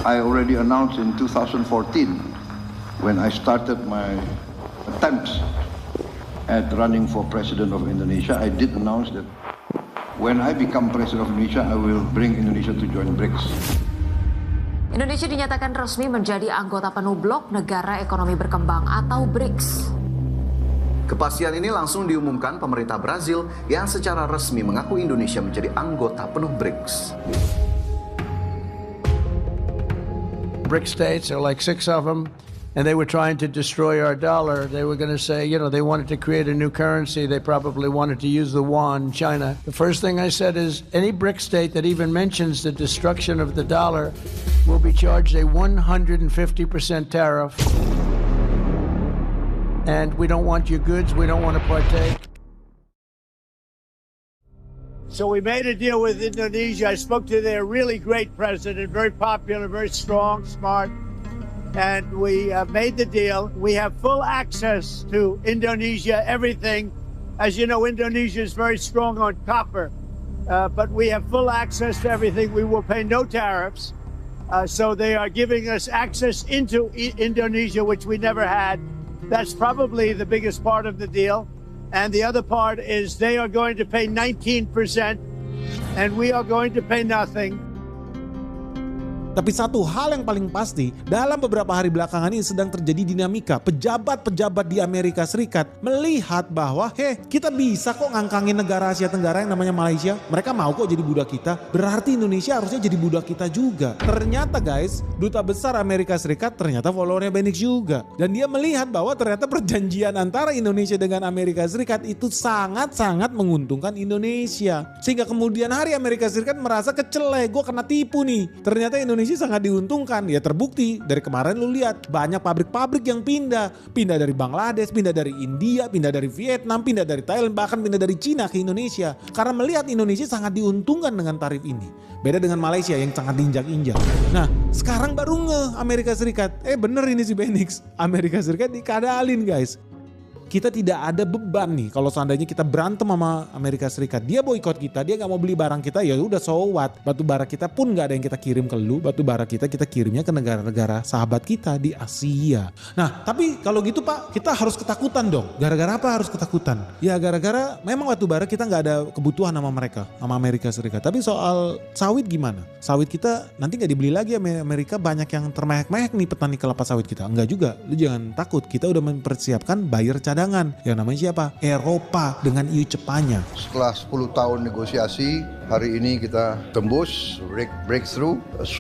I already announced in 2014 when I started my attempts at running for President of Indonesia, I did announce that when I become President of Indonesia, I will bring Indonesia to join BRICS. Indonesia dinyatakan resmi menjadi anggota penuh Blok Negara Ekonomi Berkembang atau BRICS. Kepastian ini langsung diumumkan pemerintah Brazil yang secara resmi mengaku Indonesia menjadi anggota penuh BRICS. BRICS states, there are like 6 of them, and they were trying to destroy our dollar. They were going to say, they wanted to create a new currency. They probably wanted to use the yuan, China. The first thing I said is, any BRICS state that even mentions the destruction of the dollar will be charged a 150% tariff. And we don't want your goods. We don't want to partake. So we made a deal with Indonesia. I spoke to their really great president, very popular, very strong, smart. And we made the deal. We have full access to Indonesia, everything. As you know, Indonesia is very strong on copper. But we have full access to everything. We will pay no tariffs. So they are giving us access into Indonesia, which we never had. That's probably the biggest part of the deal. And the other part is they are going to pay 19% and we are going to pay nothing. Tapi satu hal yang paling pasti, dalam beberapa hari belakangan ini sedang terjadi dinamika. Pejabat-pejabat di Amerika Serikat melihat bahwa, kita bisa kok ngangkangin negara Asia Tenggara yang namanya Malaysia. Mereka mau kok jadi budak kita. Berarti Indonesia harusnya jadi budak kita juga. Ternyata guys, duta besar Amerika Serikat ternyata followernya Benix juga. Dan dia melihat bahwa ternyata perjanjian antara Indonesia dengan Amerika Serikat itu sangat-sangat menguntungkan Indonesia. Sehingga kemudian hari Amerika Serikat merasa kecele, gue kena tipu nih. Ternyata Indonesia sangat diuntungkan. Ya terbukti dari kemarin lu lihat banyak pabrik-pabrik yang pindah dari Bangladesh, pindah dari India, pindah dari Vietnam, pindah dari Thailand, bahkan pindah dari Cina ke Indonesia karena melihat Indonesia sangat diuntungkan dengan tarif ini. Beda dengan Malaysia yang sangat diinjak-injak. Nah sekarang baru Amerika Serikat bener ini si Benix, Amerika Serikat dikadalin guys. Kita tidak ada beban nih kalau seandainya kita berantem sama Amerika Serikat. Dia boikot kita, dia gak mau beli barang kita, ya udah so what. Batu bara kita pun gak ada yang kita kirim ke lu. Batu bara kita kirimnya ke negara-negara sahabat kita di Asia. Nah tapi kalau gitu Pak, kita harus ketakutan dong. Gara-gara apa harus ketakutan? Ya gara-gara memang batu bara kita gak ada kebutuhan sama mereka, sama Amerika Serikat. Tapi soal sawit gimana? Sawit kita nanti gak dibeli lagi Amerika, banyak yang termehek-mehek nih petani kelapa sawit kita. Enggak juga, lu jangan takut. Kita udah mempersiapkan buyer cadangan. Yang namanya siapa? Eropa dengan EU cepanya. Setelah 10 tahun negosiasi, hari ini kita tembus breakthrough